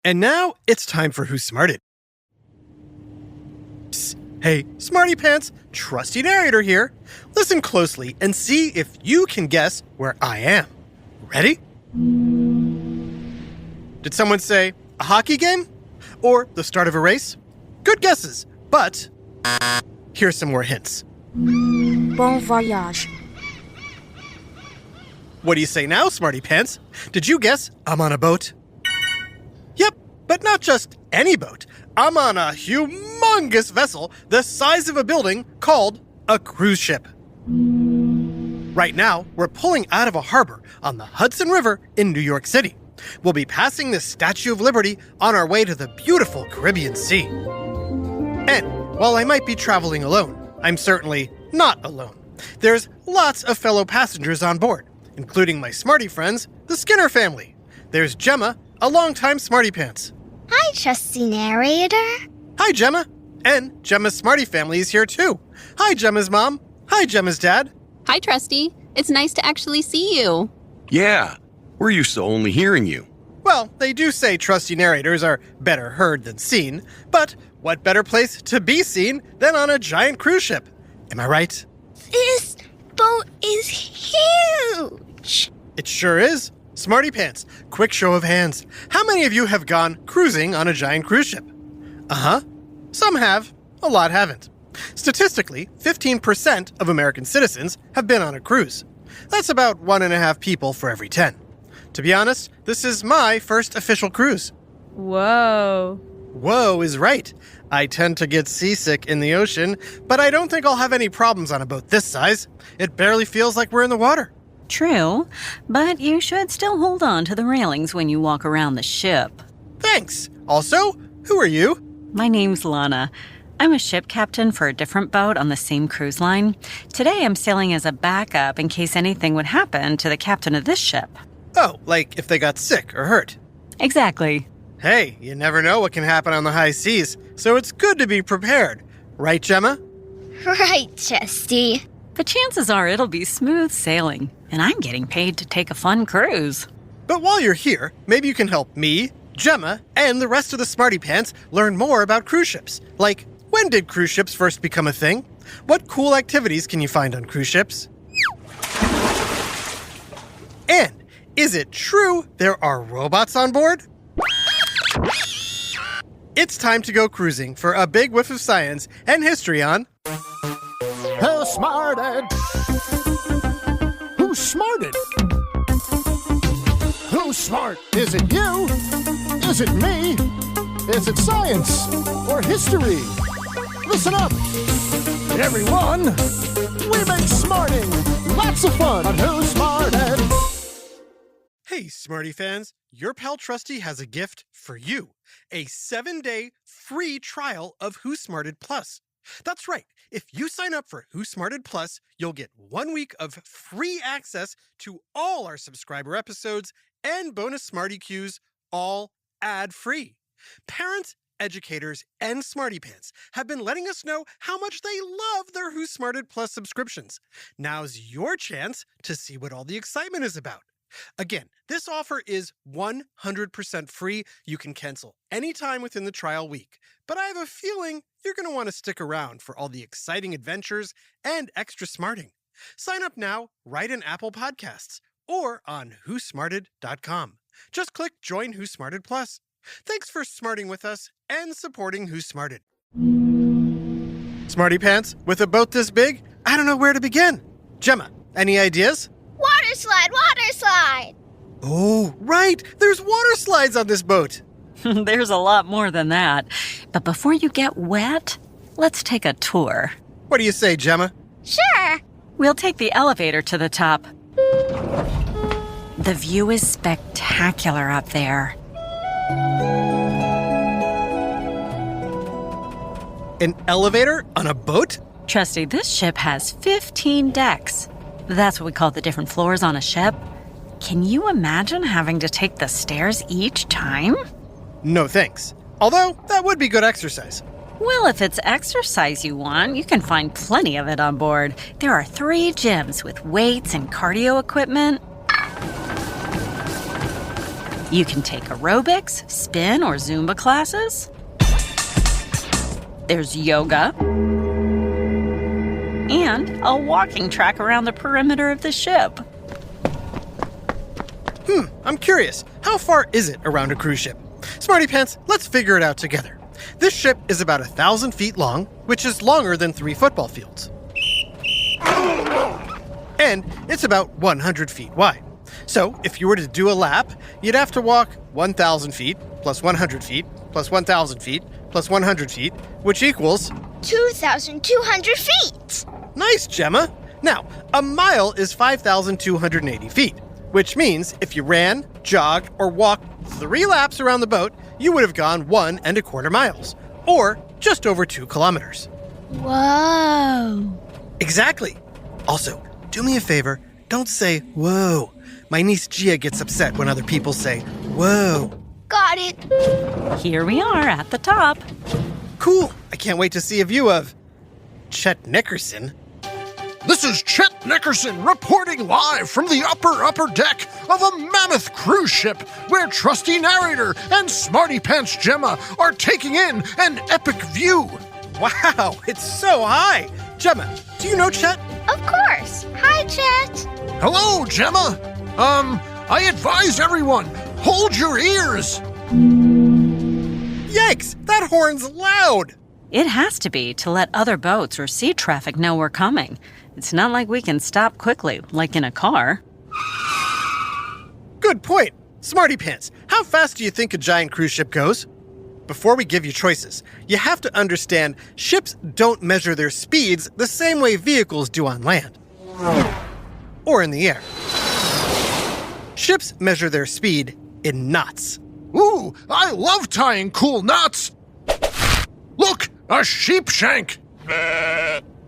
And now it's time for Who's Smarted. Psst. Hey, Smarty Pants, trusty narrator here. Listen closely and see if you can guess where I am. Ready? Did someone say a hockey game? Or the start of a race? Good guesses, but here's some more hints. Bon voyage. What do you say now, Smarty Pants? Did you guess I'm on a boat? Yep, but not just any boat. I'm on a humongous vessel the size of a building called a cruise ship. Right now, we're pulling out of a harbor on the Hudson River in New York City. We'll be passing the Statue of Liberty on our way to the beautiful Caribbean Sea. And while I might be traveling alone, I'm certainly not alone. There's lots of fellow passengers on board, including my Smarty friends, the Skinner family. There's Gemma, a longtime Smarty Pants. Hi, trusty narrator. Hi, Gemma. And Gemma's Smarty family is here too. Hi, Gemma's mom. Hi, Gemma's dad. Hi, Trusty. It's nice to actually see you. Yeah, we're used to only hearing you. Well, they do say trusty narrators are better heard than seen, but what better place to be seen than on a giant cruise ship? Am I right? This boat is huge. It sure is. Smarty Pants, quick show of hands. How many of you have gone cruising on a giant cruise ship? Uh-huh. Some have. A lot haven't. Statistically, 15% of American citizens have been on a cruise. That's about 1.5 people for every 10. To be honest, this is my first official cruise. Whoa. Whoa is right. I tend to get seasick in the ocean, but I don't think I'll have any problems on a boat this size. It barely feels like we're in the water. True, but you should still hold on to the railings when you walk around the ship. Thanks. Also, who are you? My name's Lana. I'm a ship captain for a different boat on the same cruise line. Today I'm sailing as a backup in case anything would happen to the captain of this ship. Oh, like if they got sick or hurt. Exactly. Hey, you never know what can happen on the high seas, so it's good to be prepared. Right, Gemma? Right, Trusty. But chances are it'll be smooth sailing, and I'm getting paid to take a fun cruise. But while you're here, maybe you can help me, Gemma, and the rest of the Smarty Pants learn more about cruise ships. Like, when did cruise ships first become a thing? What cool activities can you find on cruise ships? And is it true there are robots on board? It's time to go cruising for a big whiff of science and history on Who smarted? Who's smarted? Who's smart? Is it you? Is it me? Is it science or history? Listen up, everyone. We make smarting lots of fun on Who's Smarted. Hey, Smarty fans, your pal Trusty has a gift for you. A 7-day free trial of Who Smarted Plus. That's right. If you sign up for Who Smarted Plus, you'll get 1 week of free access to all our subscriber episodes and bonus Smarty Cues, all ad-free. Parents, educators, and Smarty Pants have been letting us know how much they love their Who Smarted Plus subscriptions. Now's your chance to see what all the excitement is about. Again, this offer is 100% free. You can cancel anytime within the trial week. But I have a feeling you're going to want to stick around for all the exciting adventures and extra smarting. Sign up now right in Apple Podcasts or on whosmarted.com. Just click Join Who Smarted Plus. Thanks for smarting with us and supporting Who Smarted. Smarty Pants, with a boat this big, I don't know where to begin. Gemma, any ideas? Water slide, water slide. Oh, right. There's water slides on this boat. There's a lot more than that. But before you get wet, let's take a tour. What do you say, Gemma? Sure. We'll take the elevator to the top. The view is spectacular up there. An elevator on a boat? Trusty, this ship has 15 decks. That's what we call the different floors on a ship. Can you imagine having to take the stairs each time? No thanks. Although, that would be good exercise. Well, if it's exercise you want, you can find plenty of it on board. There are 3 gyms with weights and cardio equipment. You can take aerobics, spin, or Zumba classes. There's yoga. And a walking track around the perimeter of the ship. I'm curious. How far is it around a cruise ship? Smarty Pants, let's figure it out together. This ship is about 1,000 feet long, which is longer than 3 football fields. And it's about 100 feet wide. So if you were to do a lap, you'd have to walk 1,000 feet plus 100 feet plus 1,000 feet plus 100 feet, which equals 2,200 feet. Nice, Gemma. Now, a mile is 5,280 feet, which means if you ran, jogged, or walked 3 laps around the boat, you would have gone 1¼ miles, or just over 2 kilometers. Whoa. Exactly. Also, do me a favor, don't say, whoa. My niece Gia gets upset when other people say, whoa. Got it. Here we are at the top. Cool. I can't wait to see a view of Chet Nickerson. This is Chet Nickerson reporting live from the upper deck of a mammoth cruise ship where trusty narrator and Smarty Pants Gemma are taking in an epic view. Wow, it's so high. Gemma, do you know Chet? Of course. Hi, Chet. Hello, Gemma. I advise everyone, hold your ears. Yikes, that horn's loud. It has to be to let other boats or sea traffic know we're coming. It's not like we can stop quickly, like in a car. Good point. Smarty Pants, how fast do you think a giant cruise ship goes? Before we give you choices, you have to understand ships don't measure their speeds the same way vehicles do on land. Or in the air. Ships measure their speed in knots. Ooh, I love tying cool knots. Look, a sheep shank.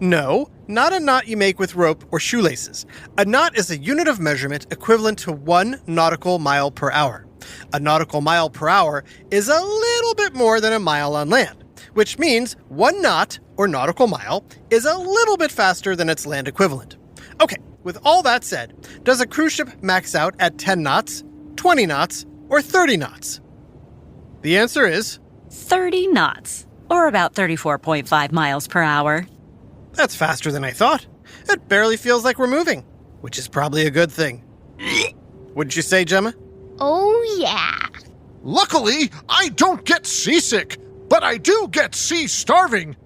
No, not a knot you make with rope or shoelaces. A knot is a unit of measurement equivalent to 1 nautical mile per hour. A nautical mile per hour is a little bit more than a mile on land, which means 1 knot, or nautical mile, is a little bit faster than its land equivalent. Okay, with all that said, does a cruise ship max out at 10 knots, 20 knots, or 30 knots? The answer is 30 knots, or about 34.5 miles per hour. That's faster than I thought. It barely feels like we're moving, which is probably a good thing. Wouldn't you say, Gemma? Oh, yeah. Luckily, I don't get seasick, but I do get sea starving.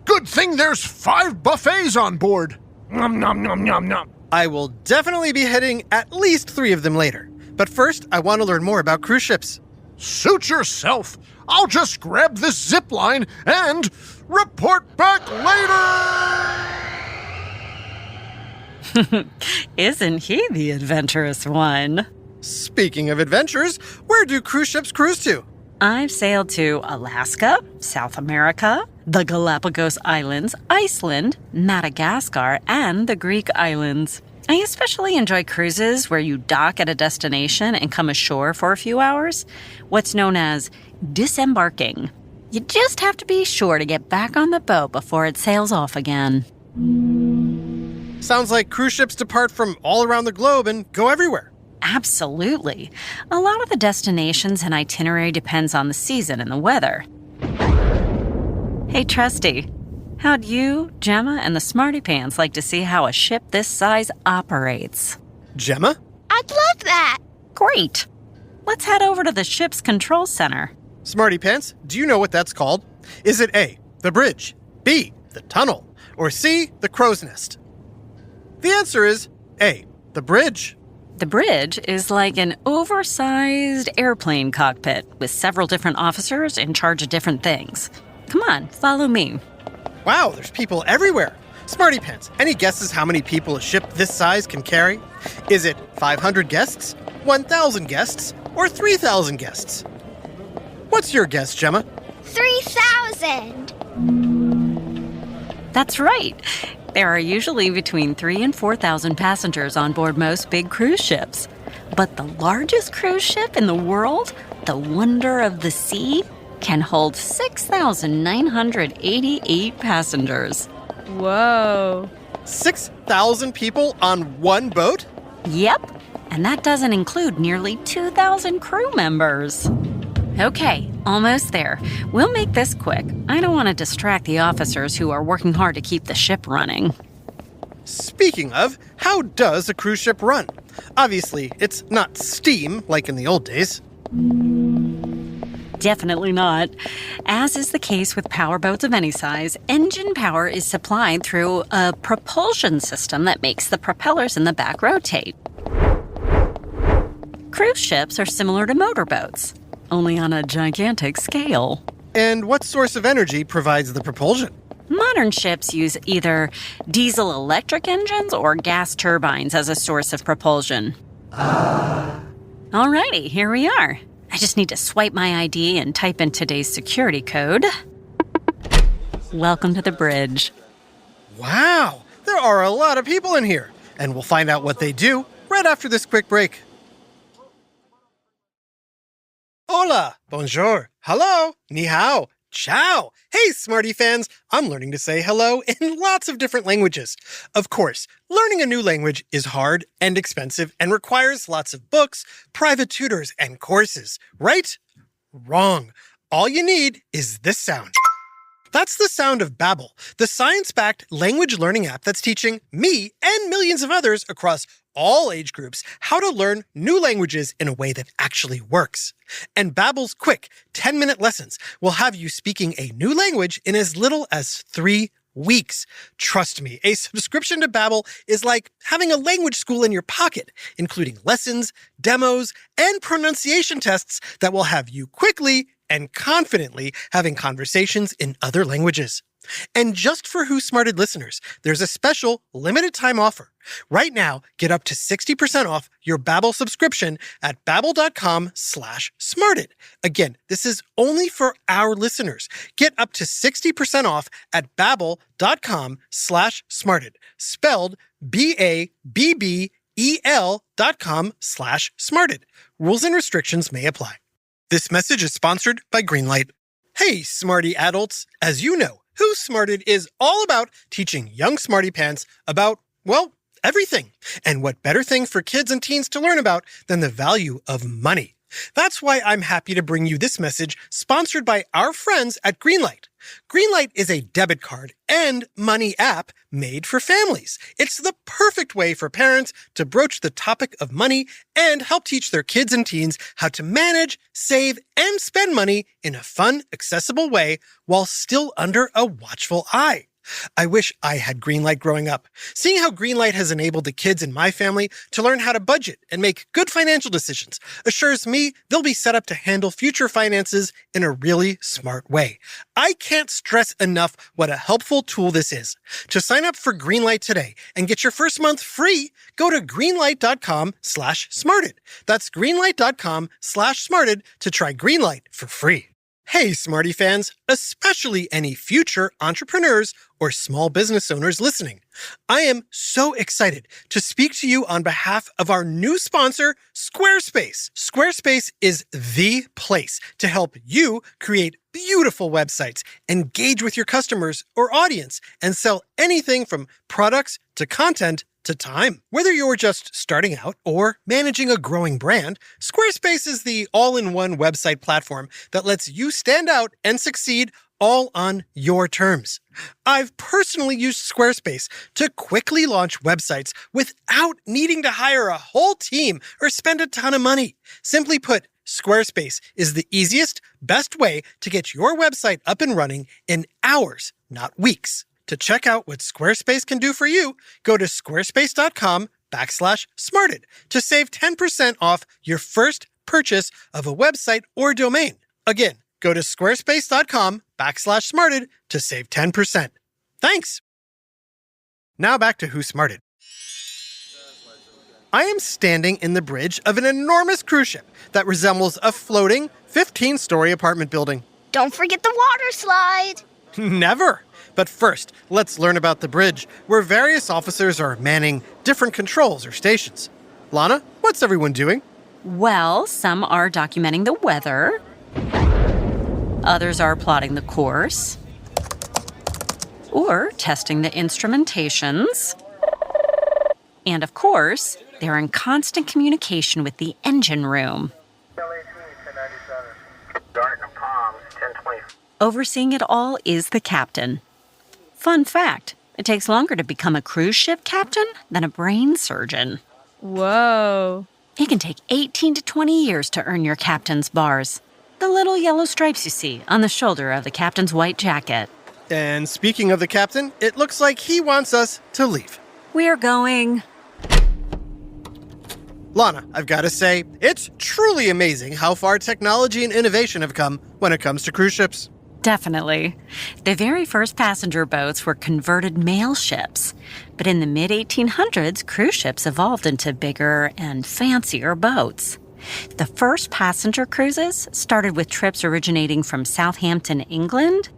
Good thing there's 5 buffets on board. Nom nom nom nom nom. I will definitely be hitting at least 3 of them later. But first, I want to learn more about cruise ships. Suit yourself. I'll just grab this zip line and report back later. Isn't he the adventurous one? Speaking of adventures, where do cruise ships cruise to? I've sailed to Alaska, South America, the Galapagos Islands, Iceland, Madagascar, and the Greek islands. I especially enjoy cruises where you dock at a destination and come ashore for a few hours, what's known as disembarking. You just have to be sure to get back on the boat before it sails off again. Sounds like cruise ships depart from all around the globe and go everywhere. Absolutely. A lot of the destinations and itinerary depends on the season and the weather. Hey, Trusty, how'd you, Gemma, and the Smarty Pants like to see how a ship this size operates? Gemma? I'd love that. Great. Let's head over to the ship's control center. Smarty Pants, do you know what that's called? Is it A, the bridge, B, the tunnel, or C, the crow's nest? The answer is A, the bridge. The bridge is like an oversized airplane cockpit with several different officers in charge of different things. Come on, follow me. Wow, there's people everywhere. Smarty Pants, any guesses how many people a ship this size can carry? Is it 500 guests, 1,000 guests, or 3,000 guests? What's your guess, Gemma? 3,000. That's right. There are usually between 3,000 and 4,000 passengers on board most big cruise ships. But the largest cruise ship in the world, the Wonder of the Sea, can hold 6,988 passengers. Whoa. 6,000 people on one boat? Yep. And that doesn't include nearly 2,000 crew members. Okay, almost there. We'll make this quick. I don't want to distract the officers who are working hard to keep the ship running. Speaking of, how does a cruise ship run? Obviously, it's not steam like in the old days. Definitely not. As is the case with powerboats of any size, engine power is supplied through a propulsion system that makes the propellers in the back rotate. Cruise ships are similar to motorboats, only on a gigantic scale. And what source of energy provides the propulsion? Modern ships use either diesel-electric engines or gas turbines as a source of propulsion. Alrighty, here we are. I just need to swipe my ID and type in today's security code. Welcome to the bridge. Wow, there are a lot of people in here. And we'll find out what they do right after this quick break. Hola, bonjour, hello, ni hao, ciao. Hey, Smarty fans, I'm learning to say hello in lots of different languages. Of course, learning a new language is hard and expensive and requires lots of books, private tutors, and courses, right? Wrong. All you need is this sound. That's the sound of Babbel, the science-backed language learning app that's teaching me and millions of others across all age groups how to learn new languages in a way that actually works. And Babbel's quick 10-minute lessons will have you speaking a new language in as little as 3 weeks. Trust me, a subscription to Babbel is like having a language school in your pocket, including lessons, demos, and pronunciation tests that will have you quickly and confidently having conversations in other languages. And just for Who Smarted listeners, there's a special limited time offer. Right now, get up to 60% off your Babbel subscription at babbel.com/smarted. Again, this is only for our listeners. Get up to 60% off at babbel.com/smarted. Spelled BABBEL.com/smarted. Rules and restrictions may apply. This message is sponsored by Greenlight. Hey, smarty adults. As you know, Who Smarted is all about teaching young smarty pants about, well, everything. And what better thing for kids and teens to learn about than the value of money? That's why I'm happy to bring you this message sponsored by our friends at Greenlight. Greenlight is a debit card and money app made for families. It's the perfect way for parents to broach the topic of money and help teach their kids and teens how to manage, save, and spend money in a fun, accessible way while still under a watchful eye. I wish I had Greenlight growing up. Seeing how Greenlight has enabled the kids in my family to learn how to budget and make good financial decisions assures me they'll be set up to handle future finances in a really smart way. I can't stress enough what a helpful tool this is. To sign up for Greenlight today and get your first month free, go to greenlight.com/smarted. That's greenlight.com/smarted to try Greenlight for free. Hey, Smarty fans, especially any future entrepreneurs or small business owners listening. I am so excited to speak to you on behalf of our new sponsor, Squarespace. Squarespace is the place to help you create beautiful websites, engage with your customers or audience, and sell anything from products to content to time. Whether you're just starting out or managing a growing brand, Squarespace is the all-in-one website platform that lets you stand out and succeed all on your terms. I've personally used Squarespace to quickly launch websites without needing to hire a whole team or spend a ton of money. Simply put, Squarespace is the easiest, best way to get your website up and running in hours, not weeks. To check out what Squarespace can do for you, go to squarespace.com/smarted to save 10% off your first purchase of a website or domain. Again, go to squarespace.com/smarted to save 10%. Thanks. Now back to Who Smarted. I am standing in the bridge of an enormous cruise ship that resembles a floating 15-story apartment building. Don't forget the water slide. Never. But first, let's learn about the bridge, where various officers are manning different controls or stations. Lana, what's everyone doing? Well, some are documenting the weather. Others are plotting the course. Or testing the instrumentations. And of course, They're in constant communication with the engine room. Overseeing it all is the captain. Fun fact, it takes longer to become a cruise ship captain than a brain surgeon. Whoa. It can take 18 to 20 years to earn your captain's bars. The little yellow stripes you see on the shoulder of the captain's white jacket. And speaking of the captain, it looks like he wants us to leave. We're going. Lana, I've got to say, it's truly amazing how far technology and innovation have come when it comes to cruise ships. Definitely. The very first passenger boats were converted mail ships. But in the mid-1800s, cruise ships evolved into bigger and fancier boats. The first passenger cruises started with trips originating from Southampton, England,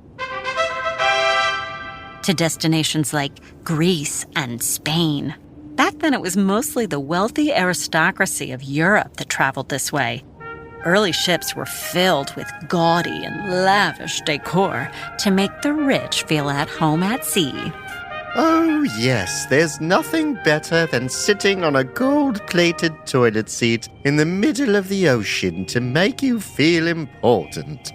to destinations like Greece and Spain. Back then, it was mostly the wealthy aristocracy of Europe that traveled this way. Early ships were filled with gaudy and lavish decor to make the rich feel at home at sea. Oh, yes, there's nothing better than sitting on a gold-plated toilet seat in the middle of the ocean to make you feel important.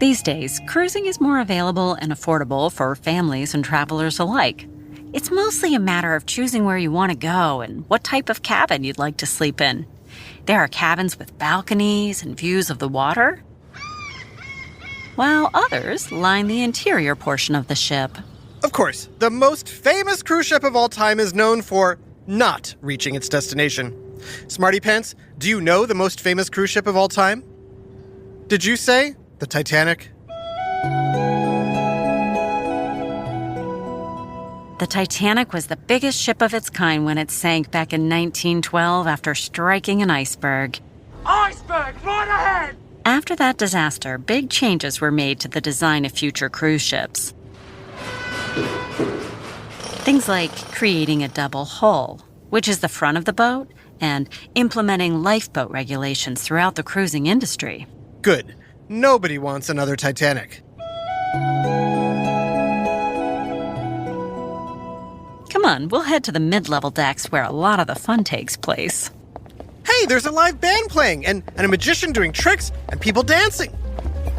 These days, cruising is more available and affordable for families and travelers alike. It's mostly a matter of choosing where you want to go and what type of cabin you'd like to sleep in. There are cabins with balconies and views of the water, while others line the interior portion of the ship. Of course, the most famous cruise ship of all time is known for not reaching its destination. Smarty Pants, do you know the most famous cruise ship of all time? Did you say the Titanic? The Titanic was the biggest ship of its kind when it sank back in 1912 after striking an iceberg. Iceberg, right ahead! After that disaster, big changes were made to the design of future cruise ships. Things like creating a double hull, which is the front of the boat, and implementing lifeboat regulations throughout the cruising industry. Good. Nobody wants another Titanic. Come on, we'll head to the mid-level decks where a lot of the fun takes place. Hey, there's a live band playing, and a magician doing tricks, and people dancing.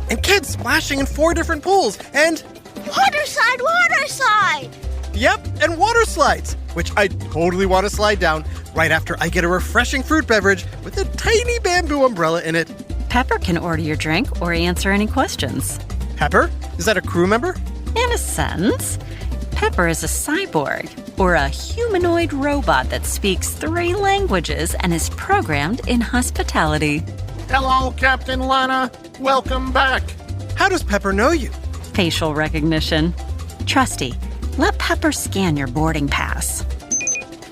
And kids splashing in 4 different pools, and... Water slide! Yep, and water slides, which I totally want to slide down right after I get a refreshing fruit beverage with a tiny bamboo umbrella in it. Pepper can order your drink or answer any questions. Pepper? Is that a crew member? In a sense. Pepper is a cyborg, or a humanoid robot that speaks 3 languages and is programmed in hospitality. Hello, Captain Lana. Welcome back. How does Pepper know you? Facial recognition. Trusty, let Pepper scan your boarding pass.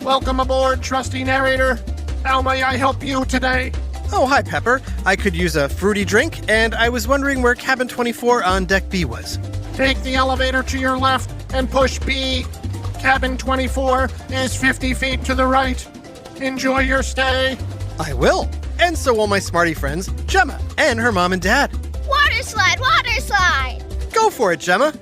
Welcome aboard, trusty narrator. How may I help you today? Oh, hi, Pepper. I could use a fruity drink, and I was wondering where cabin 24 on deck B was. Take the elevator to your left and push B. Cabin 24 is 50 feet to the right. Enjoy your stay. I will. And so will my smarty friends, Gemma, and her mom and dad. Water slide! Go for it, Gemma.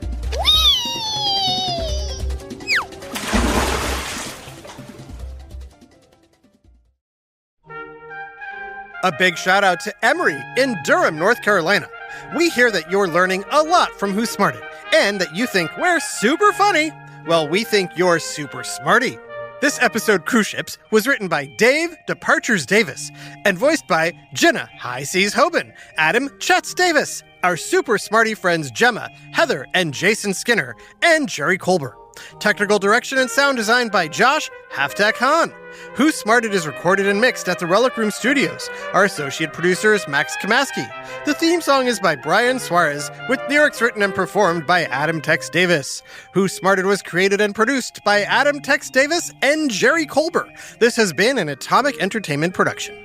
A big shout out to Emery in Durham, North Carolina. We hear that you're learning a lot from Who Smarted, and that you think we're super funny. Well, we think you're super smarty. This episode, Cruise Ships, was written by Dave Departures Davis and voiced by Jenna High Seas Hoban, Adam Chetz Davis, our super smarty friends Gemma, Heather, and Jason Skinner, and Jerry Colbert. Technical direction and sound design by Josh Halftak Hahn. Who Smarted is recorded and mixed at the Relic Room Studios. Our associate producer is Max Kamaski. The theme song is by Brian Suarez, with lyrics written and performed by Adam Tex Davis. Who Smarted was created and produced by Adam Tex Davis and Jerry Colbert. This has been an Atomic Entertainment production.